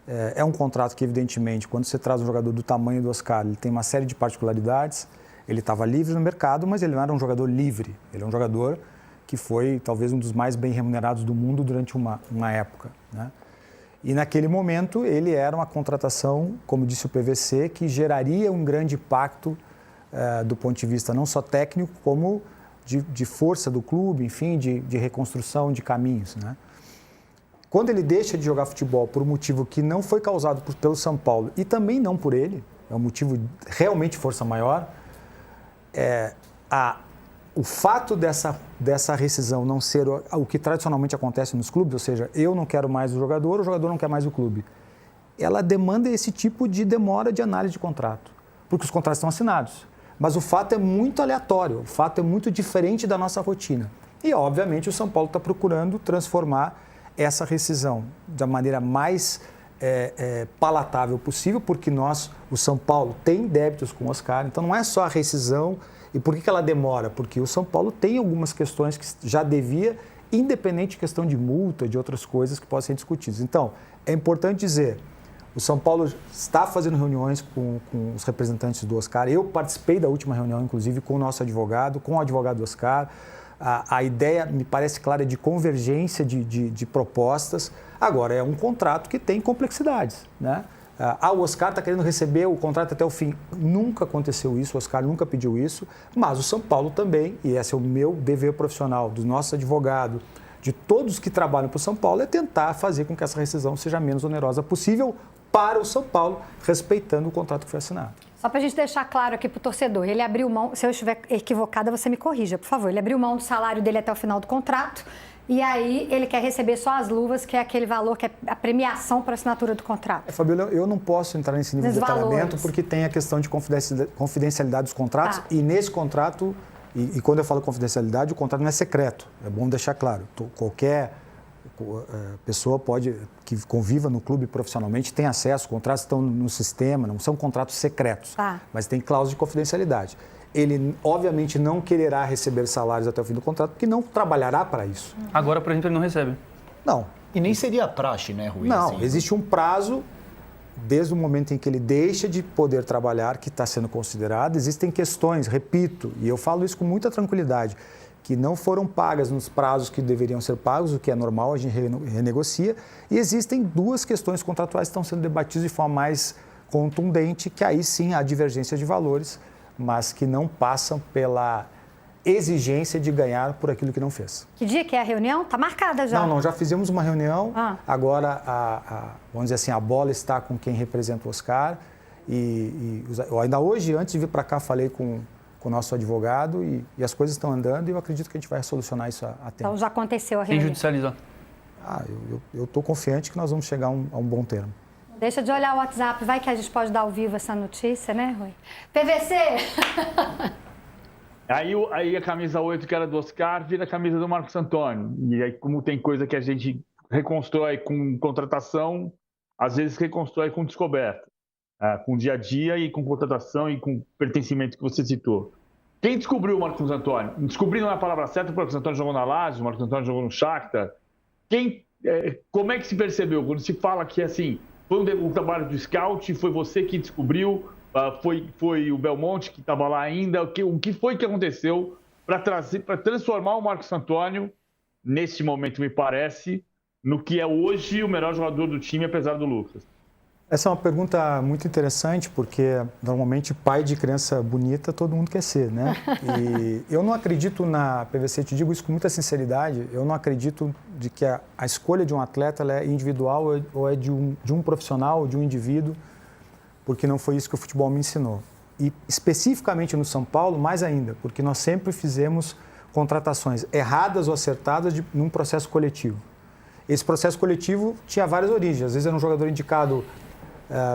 Speaker 2: É um contrato que, evidentemente, quando você traz um jogador do tamanho do Oscar, ele tem uma série de particularidades. Ele estava livre no mercado, mas ele não era um jogador livre. Ele é um jogador que foi, talvez, um dos mais bem remunerados do mundo durante uma época, né? E naquele momento ele era uma contratação, como disse o PVC, que geraria um grande impacto do ponto de vista não só técnico, como de força do clube, enfim, de reconstrução de caminhos, né? Quando ele deixa de jogar futebol por um motivo que não foi causado pelo São Paulo e também não por ele, é um motivo realmente força maior, o fato dessa rescisão não ser o que tradicionalmente acontece nos clubes, ou seja, eu não quero mais o jogador não quer mais o clube, ela demanda esse tipo de demora de análise de contrato, porque os contratos estão assinados. Mas o fato é muito aleatório, o fato é muito diferente da nossa rotina. E, obviamente, o São Paulo está procurando transformar essa rescisão da maneira mais palatável possível, porque o São Paulo, tem débitos com o Oscar, então não é só a rescisão. E por que ela demora? Porque o São Paulo tem algumas questões que já devia, independente de questão de multa, de outras coisas que podem ser discutidas. Então, é importante dizer, o São Paulo está fazendo reuniões com os representantes do Oscar. Eu participei da última reunião, inclusive, com o nosso advogado, com o advogado do Oscar. A ideia, me parece clara, é de convergência de propostas. Agora, é um contrato que tem complexidades, né? O Oscar está querendo receber o contrato até o fim. Nunca aconteceu isso, o Oscar nunca pediu isso, mas o São Paulo também, e esse é o meu dever profissional, do nosso advogado, de todos que trabalham para o São Paulo, é tentar fazer com que essa rescisão seja a menos onerosa possível para o São Paulo, respeitando o contrato que foi assinado.
Speaker 1: Só para a gente deixar claro aqui para o torcedor, ele abriu mão, se eu estiver equivocada, você me corrija, por favor. Ele abriu mão do salário dele até o final do contrato e aí ele quer receber só as luvas, que é aquele valor, que é a premiação para a assinatura do contrato.
Speaker 2: Fabíola, eu não posso entrar nesse nível de detalhamento porque tem a questão de confidencialidade dos contratos e nesse contrato, e quando eu falo confidencialidade, o contrato não é secreto, é bom deixar claro. Qualquer pessoa que conviva no clube profissionalmente tem acesso, os contratos estão no sistema, não são contratos secretos, mas tem cláusula de confidencialidade. Ele, obviamente, não quererá receber salários até o fim do contrato, porque não trabalhará para isso.
Speaker 4: Agora, por exemplo, ele não recebe.
Speaker 2: Não.
Speaker 5: E nem seria praxe, né, Rui?
Speaker 2: Não,
Speaker 5: assim,
Speaker 2: existe um prazo, desde o momento em que ele deixa de poder trabalhar, que está sendo considerado. Existem questões, repito, e eu falo isso com muita tranquilidade, que não foram pagas nos prazos que deveriam ser pagos, o que é normal, a gente renegocia. E existem duas questões contratuais que estão sendo debatidas de forma mais contundente, que aí sim há divergência de valores, mas que não passam pela exigência de ganhar por aquilo que não fez.
Speaker 1: Que dia que é a reunião? Está marcada já.
Speaker 2: Não, já fizemos uma reunião. Agora, vamos dizer assim, a bola está com quem representa o Oscar. Eu ainda hoje, antes de vir para cá, falei com o nosso advogado e as coisas estão andando e eu acredito que a gente vai solucionar isso a tempo.
Speaker 1: Então já aconteceu a reunião.
Speaker 4: Sem judicializar.
Speaker 2: Eu estou confiante que nós vamos chegar a um bom termo.
Speaker 1: Deixa de olhar o WhatsApp, vai que a gente pode dar ao vivo essa notícia, né, Rui? PVC!
Speaker 3: Aí a camisa 8, que era do Oscar, vira a camisa do Marcos Antônio. E aí, como tem coisa que a gente reconstrói com contratação, às vezes reconstrói com descoberta, com dia a dia e com contratação e com pertencimento que você citou. Quem descobriu o Marcos Antônio? Descobrir não é a palavra certa, o Marcos Antônio jogou na Lazio, o Marcos Antônio jogou no Shakhtar. Como é que se percebeu? Quando se fala que assim, foi um trabalho do scout, foi você que descobriu, foi o Belmonte que estava lá ainda, o que foi que aconteceu para transformar o Marcos Antônio, nesse momento me parece, no que é hoje o melhor jogador do time, apesar do Lucas?
Speaker 2: Essa é uma pergunta muito interessante, porque normalmente pai de criança bonita todo mundo quer ser, né? E eu não acredito na PVC, te digo isso com muita sinceridade, eu não acredito de que a escolha de um atleta ela é individual ou é de um profissional, de um indivíduo, porque não foi isso que o futebol me ensinou. E especificamente no São Paulo, mais ainda, porque nós sempre fizemos contratações erradas ou acertadas num processo coletivo. Esse processo coletivo tinha várias origens, às vezes era um jogador indicado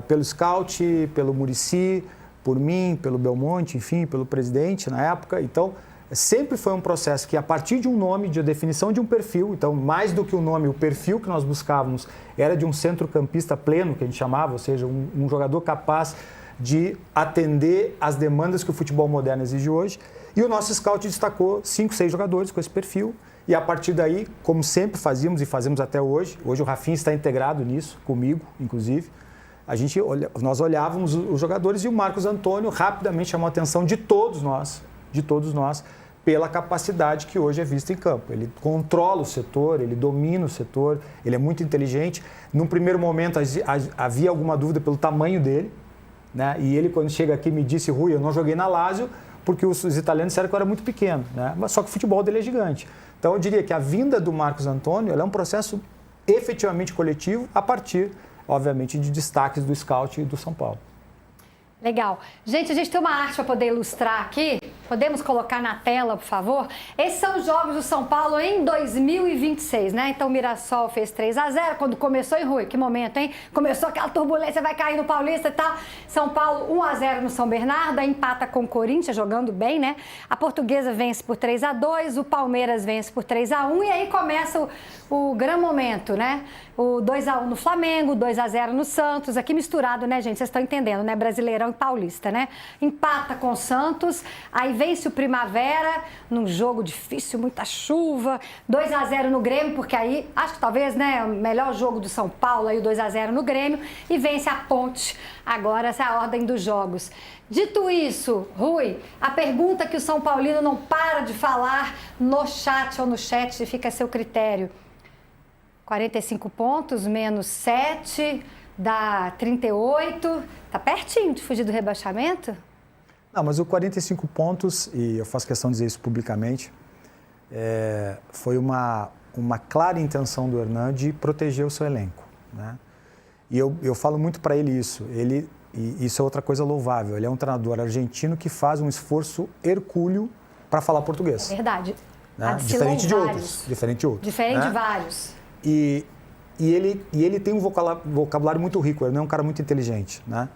Speaker 2: pelo scout, pelo Muricy, por mim, pelo Belmonte, enfim, pelo presidente na época. Então, sempre foi um processo que, a partir de um nome, de definição de um perfil, então, mais do que o nome, o perfil que nós buscávamos era de um centrocampista pleno, que a gente chamava, ou seja, um jogador capaz de atender às demandas que o futebol moderno exige hoje. E o nosso scout destacou 5, 6 jogadores com esse perfil. E a partir daí, como sempre fazíamos e fazemos até hoje o Rafinha está integrado nisso, comigo, inclusive, nós olhávamos os jogadores e o Marcos Antônio rapidamente chamou a atenção de todos nós, pela capacidade que hoje é vista em campo. Ele controla o setor, ele domina o setor, ele é muito inteligente. Num primeiro momento havia alguma dúvida pelo tamanho dele, né? E ele, quando chega aqui, me disse: Rui, eu não joguei na Lazio porque os italianos disseram que eu era muito pequeno, né? Mas só que o futebol dele é gigante. Então eu diria que a vinda do Marcos Antônio ela é um processo efetivamente coletivo a partir, obviamente, de destaques do scout e do São Paulo.
Speaker 1: Legal. Gente, a gente tem uma arte para poder ilustrar aqui. Podemos colocar na tela, por favor? Esses são os jogos do São Paulo em 2026, né? Então o Mirassol fez 3-0 quando começou, hein, Rui? Que momento, hein? Começou aquela turbulência, vai cair no Paulista e tal. São Paulo 1-0 no São Bernardo, empata com o Corinthians, jogando bem, né? A Portuguesa vence por 3-2, o Palmeiras vence por 3-1 e aí começa o grande momento, né? O 2-1 no Flamengo, 2-0 no Santos, aqui misturado, né, gente? Vocês estão entendendo, né? Brasileirão e Paulista, né? Empata com o Santos, aí vence o Primavera, num jogo difícil, muita chuva, 2-0 no Grêmio, porque aí, acho que talvez, né, o melhor jogo do São Paulo, aí o 2-0 no Grêmio, e vence a Ponte. Agora essa é a ordem dos jogos. Dito isso, Rui, a pergunta que o São Paulino não para de falar no chat ou no chat, fica a seu critério. 45 pontos, menos 7, dá 38. Tá pertinho de fugir do rebaixamento?
Speaker 2: Não, mas o 45 pontos, e eu faço questão de dizer isso publicamente, foi uma clara intenção do Hernan de proteger o seu elenco, né? E eu falo muito para ele isso. E isso é outra coisa louvável. Ele é um treinador argentino que faz um esforço hercúleo para falar português.
Speaker 1: É verdade.
Speaker 2: Né? Diferente de outros. Diferente
Speaker 1: de vários.
Speaker 2: E ele tem um vocabulário muito rico, ele não é um cara muito inteligente, né?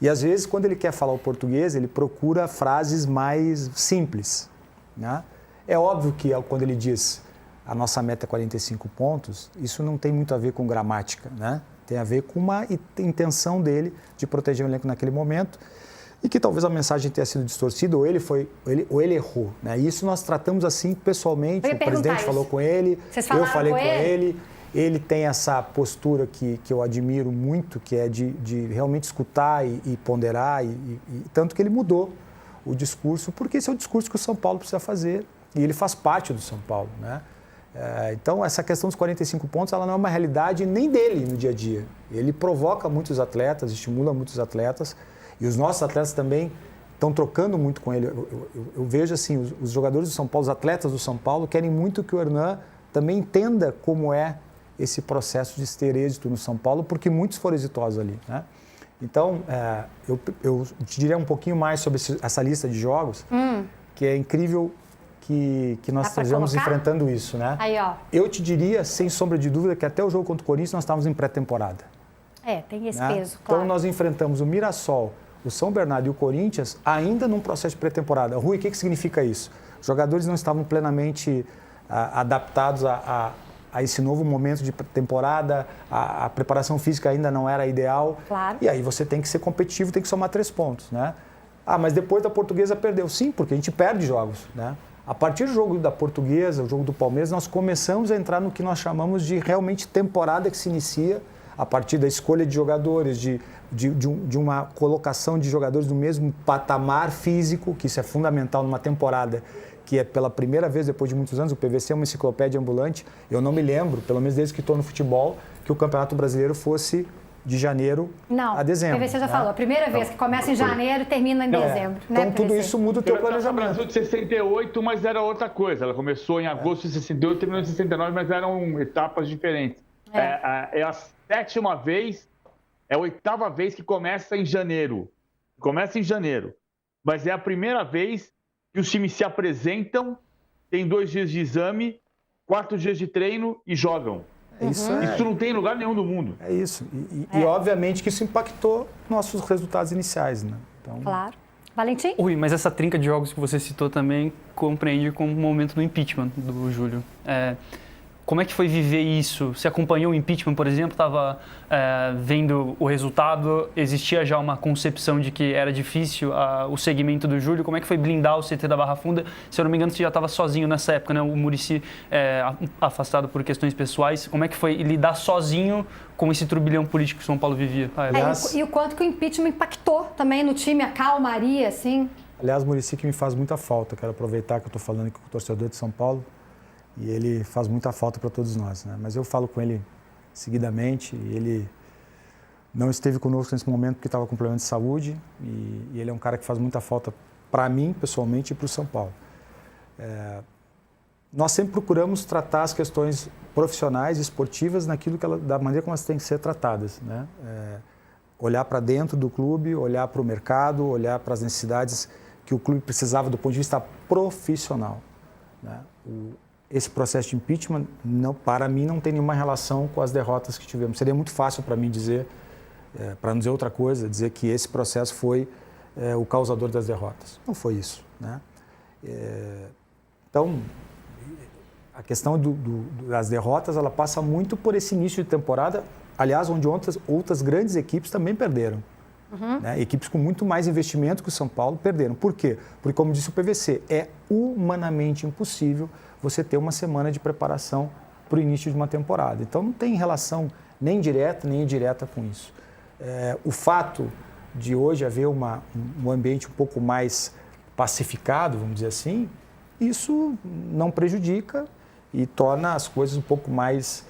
Speaker 2: E às vezes, quando ele quer falar o português, ele procura frases mais simples, né? É óbvio que quando ele diz a nossa meta é 45 pontos, isso não tem muito a ver com gramática, né? Tem a ver com uma intenção dele de proteger o elenco naquele momento e que talvez a mensagem tenha sido distorcida ou ele errou, né? E isso nós tratamos assim pessoalmente, o presidente falou com ele, eu falei com ele. Ele tem essa postura que eu admiro muito, que é de realmente escutar e ponderar, e tanto que ele mudou o discurso, porque esse é o discurso que o São Paulo precisa fazer, e ele faz parte do São Paulo, né? Então, essa questão dos 45 pontos, ela não é uma realidade nem dele no dia a dia. Ele provoca muitos atletas, estimula muitos atletas, e os nossos atletas também estão trocando muito com ele. Eu vejo assim, os jogadores do São Paulo, os atletas do São Paulo, querem muito que o Hernan também entenda como é esse processo de ter êxito no São Paulo, porque muitos foram exitosos ali, né? Então, eu te diria um pouquinho mais sobre essa lista de jogos, que é incrível que nós estejamos enfrentando isso, né?
Speaker 1: Aí, ó.
Speaker 2: Eu te diria, sem sombra de dúvida, que até o jogo contra o Corinthians nós estávamos em pré-temporada.
Speaker 1: Tem esse
Speaker 2: né?
Speaker 1: peso, claro.
Speaker 2: Então nós enfrentamos o Mirassol, o São Bernardo e o Corinthians ainda num processo de pré-temporada. Rui, o que significa isso? Os jogadores não estavam plenamente adaptados a esse novo momento de temporada, a preparação física ainda não era ideal.
Speaker 1: Claro.
Speaker 2: E aí você tem que ser competitivo, tem que somar 3 pontos, né? Mas depois da Portuguesa perdeu. Sim, porque a gente perde jogos, né? A partir do jogo da Portuguesa, o jogo do Palmeiras, nós começamos a entrar no que nós chamamos de realmente temporada que se inicia a partir da escolha de jogadores, de uma colocação de jogadores do mesmo patamar físico, que isso é fundamental numa temporada, que é pela primeira vez depois de muitos anos, o PVC é uma enciclopédia ambulante. Eu não me lembro, pelo menos desde que estou no futebol, que o Campeonato Brasileiro fosse de janeiro a dezembro.
Speaker 1: O PVC já falou, a primeira vez que começa em janeiro e termina em dezembro.
Speaker 2: Então
Speaker 1: né,
Speaker 2: tudo isso muda o teu planejamento.
Speaker 3: Brasil de 68, mas era outra coisa. Ela começou em agosto de 68, terminou em 69, mas eram etapas diferentes. É a 7ª vez, é a 8ª vez que começa em janeiro. Começa em janeiro. Mas é a primeira vez que os times se apresentam, tem 2 dias de exame, 4 dias de treino e jogam.
Speaker 2: Isso
Speaker 3: não tem em lugar nenhum do mundo.
Speaker 2: É isso. E obviamente que isso impactou nossos resultados iniciais, né? Então...
Speaker 1: Claro. Valentim?
Speaker 4: Rui, mas essa trinca de jogos que você citou também compreende como o momento do impeachment do Júlio. Como é que foi viver isso? Você acompanhou o impeachment, por exemplo, estava vendo o resultado, existia já uma concepção de que era difícil o segmento do Júlio. Como é que foi blindar o CT da Barra Funda? Se eu não me engano, você já estava sozinho nessa época, né? O Muricy afastado por questões pessoais. Como é que foi lidar sozinho com esse turbilhão político que o São Paulo vivia?
Speaker 1: E o quanto que o impeachment impactou também no time, a calmaria, assim?
Speaker 2: Aliás, Muricy que me faz muita falta. Quero aproveitar que eu estou falando aqui com o torcedor de São Paulo. E ele faz muita falta para todos nós, né? Mas eu falo com ele seguidamente e ele não esteve conosco nesse momento porque estava com problema de saúde e ele é um cara que faz muita falta para mim, pessoalmente, e para o São Paulo. Nós sempre procuramos tratar as questões profissionais e esportivas da maneira como elas têm que ser tratadas, né? Olhar para dentro do clube, olhar para o mercado, olhar para as necessidades que o clube precisava do ponto de vista profissional, né? Esse processo de impeachment, para mim, não tem nenhuma relação com as derrotas que tivemos. Seria muito fácil para mim dizer, para não dizer outra coisa, dizer que esse processo foi o causador das derrotas. Não foi isso, né? Então, a questão das derrotas, ela passa muito por esse início de temporada, aliás, onde outras grandes equipes também perderam. Né? Equipes com muito mais investimento que o São Paulo perderam. Por quê? Porque, como disse o PVC, é humanamente impossível você ter uma semana de preparação para o início de uma temporada. Então, não tem relação nem direta nem indireta com isso. O fato de hoje haver um ambiente um pouco mais pacificado, vamos dizer assim, isso não prejudica e torna as coisas um pouco mais...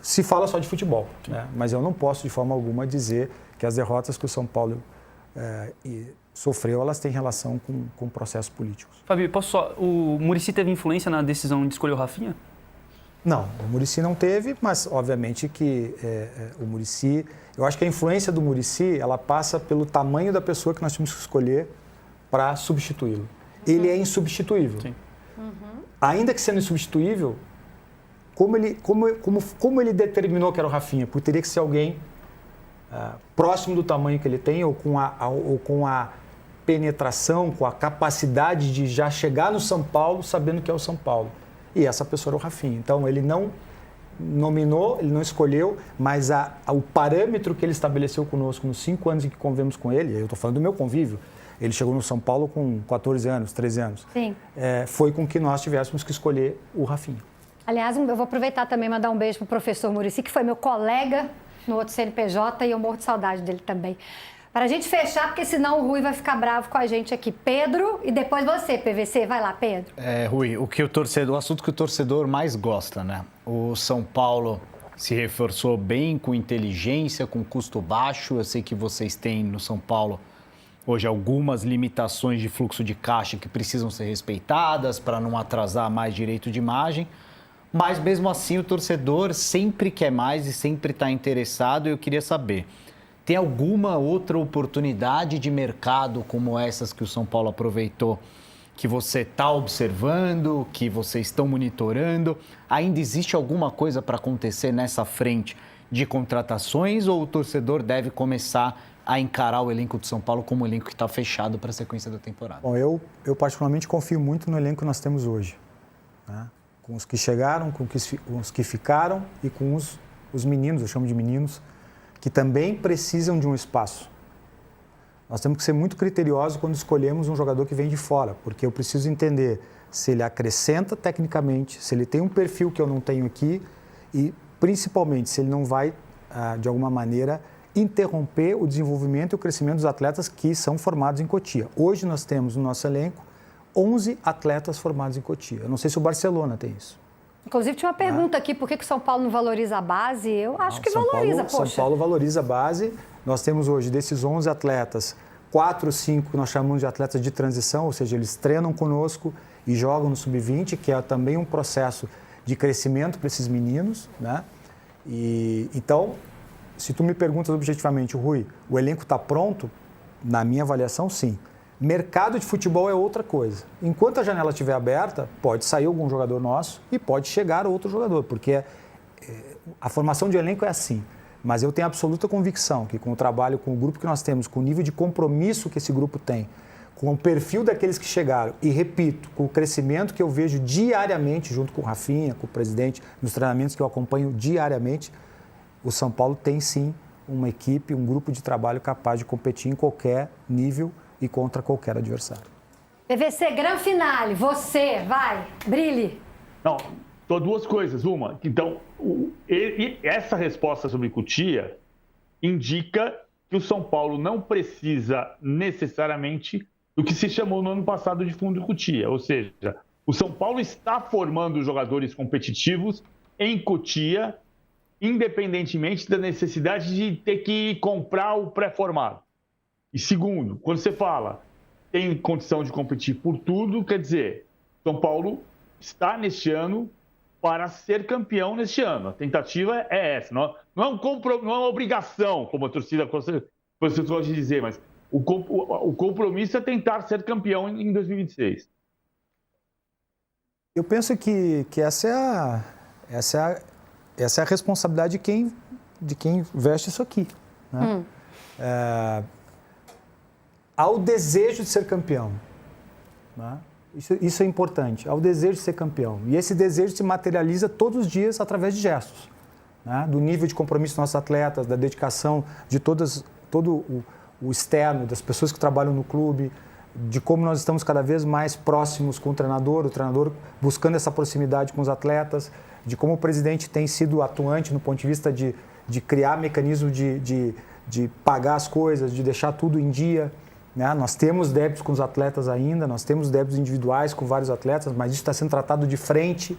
Speaker 2: se fala só de futebol, né? Mas eu não posso, de forma alguma, dizer que as derrotas que o São Paulo sofreu, elas têm relação com processos políticos.
Speaker 4: Fabio, o Muricy teve influência na decisão de escolher o Rafinha?
Speaker 2: Não, o Muricy não teve, mas obviamente que o Muricy... Eu acho que a influência do Muricy, ela passa pelo tamanho da pessoa que nós tínhamos que escolher para substituí-lo. Ele é insubstituível.
Speaker 4: Sim.
Speaker 2: Ainda que sendo insubstituível, como ele determinou que era o Rafinha? Porque teria que ser alguém próximo do tamanho que ele tem ou com a penetração, com a capacidade de já chegar no São Paulo sabendo que é o São Paulo. E essa pessoa era o Rafinha. Então, ele não nominou, ele não escolheu, mas o parâmetro que ele estabeleceu conosco nos 5 anos em que convivemos com ele, eu estou falando do meu convívio, ele chegou no São Paulo com 14 anos, 13 anos,
Speaker 1: Sim.
Speaker 2: Foi com que nós tivéssemos que escolher o Rafinha.
Speaker 1: Aliás, eu vou aproveitar também e mandar um beijo para o professor Muricy, que foi meu colega no outro CNPJ e eu morro de saudade dele também. Para a gente fechar, porque senão o Rui vai ficar bravo com a gente aqui. Pedro e depois você, PVC. Vai lá, Pedro.
Speaker 5: Rui, o assunto que o torcedor mais gosta, né? O São Paulo se reforçou bem, com inteligência, com custo baixo. Eu sei que vocês têm no São Paulo hoje algumas limitações de fluxo de caixa que precisam ser respeitadas para não atrasar mais direito de imagem. Mas mesmo assim o torcedor sempre quer mais e sempre está interessado. Eu queria saber, tem alguma outra oportunidade de mercado como essas que o São Paulo aproveitou que você está observando, que vocês estão monitorando? Ainda existe alguma coisa para acontecer nessa frente de contratações ou o torcedor deve começar a encarar o elenco de São Paulo como um elenco que está fechado para a sequência da temporada?
Speaker 2: Bom, eu particularmente confio muito no elenco que nós temos hoje, né? Com os que chegaram, com os que ficaram e com os meninos, eu chamo de meninos, que também precisam de um espaço. Nós temos que ser muito criteriosos quando escolhemos um jogador que vem de fora, porque eu preciso entender se ele acrescenta tecnicamente, se ele tem um perfil que eu não tenho aqui e, principalmente, se ele não vai, de alguma maneira, interromper o desenvolvimento e o crescimento dos atletas que são formados em Cotia. Hoje nós temos no nosso elenco 11 atletas formados em Cotia. Eu não sei se o Barcelona tem isso.
Speaker 1: Inclusive, tinha uma pergunta aqui, por que o São Paulo não valoriza a base? Eu acho que valoriza, poxa.
Speaker 2: São Paulo valoriza a base. Nós temos hoje, desses 11 atletas, 4 ou 5 que nós chamamos de atletas de transição, ou seja, eles treinam conosco e jogam no Sub-20, que é também um processo de crescimento para esses meninos, né? E, então, se tu me perguntas objetivamente, Rui, o elenco está pronto? Na minha avaliação, sim. Mercado de futebol é outra coisa. Enquanto a janela estiver aberta, pode sair algum jogador nosso e pode chegar outro jogador, porque a formação de elenco é assim. Mas eu tenho absoluta convicção que com o trabalho, com o grupo que nós temos, com o nível de compromisso que esse grupo tem, com o perfil daqueles que chegaram e, repito, com o crescimento que eu vejo diariamente, junto com o Rafinha, com o presidente, nos treinamentos que eu acompanho diariamente, o São Paulo tem sim uma equipe, um grupo de trabalho capaz de competir em qualquer nível e contra qualquer adversário.
Speaker 1: PVC, grande finale, você, vai, brilhe.
Speaker 3: Não, só duas coisas. Uma, então, essa resposta sobre Cotia indica que o São Paulo não precisa necessariamente do que se chamou no ano passado de fundo Cotia. Ou seja, o São Paulo está formando jogadores competitivos em Cotia, independentemente da necessidade de ter que comprar o pré-formado. E segundo, quando você fala tem condição de competir por tudo, quer dizer, São Paulo está neste ano para ser campeão neste ano. A tentativa é essa. Não é uma obrigação, como a torcida gosta de dizer, mas o compromisso é tentar ser campeão em 2026.
Speaker 2: Eu penso que essa é a responsabilidade de quem veste isso aqui, né? Há o desejo de ser campeão, né? Isso é importante, há o desejo de ser campeão. E esse desejo se materializa todos os dias através de gestos, né? Do nível de compromisso dos nossos atletas, da dedicação de todo o externo, das pessoas que trabalham no clube, de como nós estamos cada vez mais próximos com o treinador buscando essa proximidade com os atletas, de como o presidente tem sido atuante no ponto de vista de criar mecanismos de pagar as coisas, de deixar tudo em dia, né? Nós temos débitos com os atletas ainda, nós temos débitos individuais com vários atletas, mas isso está sendo tratado de frente.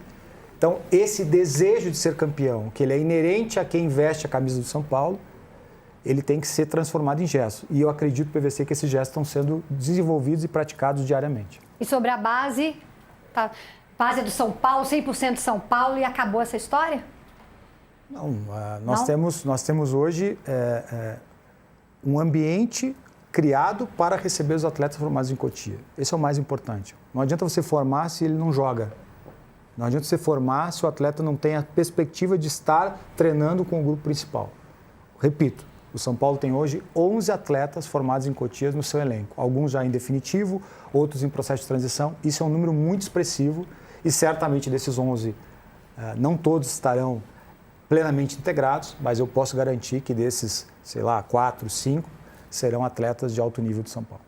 Speaker 2: Então, esse desejo de ser campeão, que ele é inerente a quem veste a camisa do São Paulo, ele tem que ser transformado em gestos. E eu acredito, PVC, que esses gestos estão sendo desenvolvidos e praticados diariamente.
Speaker 1: E sobre a base, tá? Base é do São Paulo, 100% São Paulo, e acabou essa história?
Speaker 2: Não, nós temos hoje um ambiente criado para receber os atletas formados em Cotia. Esse é o mais importante. Não adianta você formar se ele não joga. Não adianta você formar se o atleta não tem a perspectiva de estar treinando com o grupo principal. Repito, o São Paulo tem hoje 11 atletas formados em Cotia no seu elenco. Alguns já em definitivo, outros em processo de transição. Isso é um número muito expressivo e certamente desses 11, não todos estarão plenamente integrados, mas eu posso garantir que desses, 4, 5, serão atletas de alto nível do São Paulo.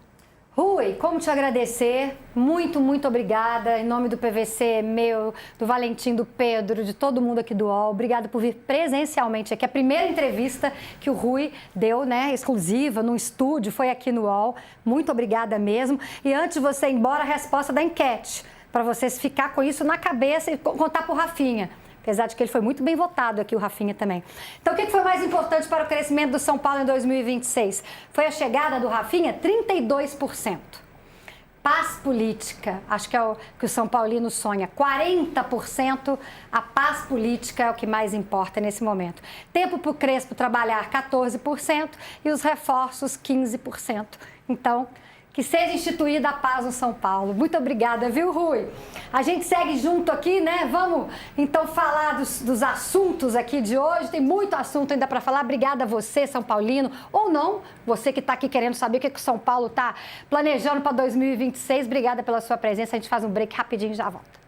Speaker 1: Rui, como te agradecer, muito, muito obrigada, em nome do PVC, meu, do Valentim, do Pedro, de todo mundo aqui do UOL, obrigada por vir presencialmente aqui, a primeira entrevista que o Rui deu, né, exclusiva, num estúdio, foi aqui no UOL, muito obrigada mesmo, e antes de você ir embora, a resposta da enquete, para vocês ficar com isso na cabeça e contar para o Rafinha. Apesar de que ele foi muito bem votado aqui, o Rafinha também. Então, o que foi mais importante para o crescimento do São Paulo em 2026? Foi a chegada do Rafinha? 32%. Paz política, acho que é o que o São Paulino sonha. 40%, a paz política é o que mais importa nesse momento. Tempo para o Crespo trabalhar, 14%, e os reforços, 15%. Então, que seja instituída a paz no São Paulo. Muito obrigada, viu, Rui? A gente segue junto aqui, né? Vamos, então, falar dos assuntos aqui de hoje. Tem muito assunto ainda para falar. Obrigada a você, São Paulino, ou não, você que está aqui querendo saber o que o São Paulo está planejando para 2026. Obrigada pela sua presença. A gente faz um break rapidinho e já volta.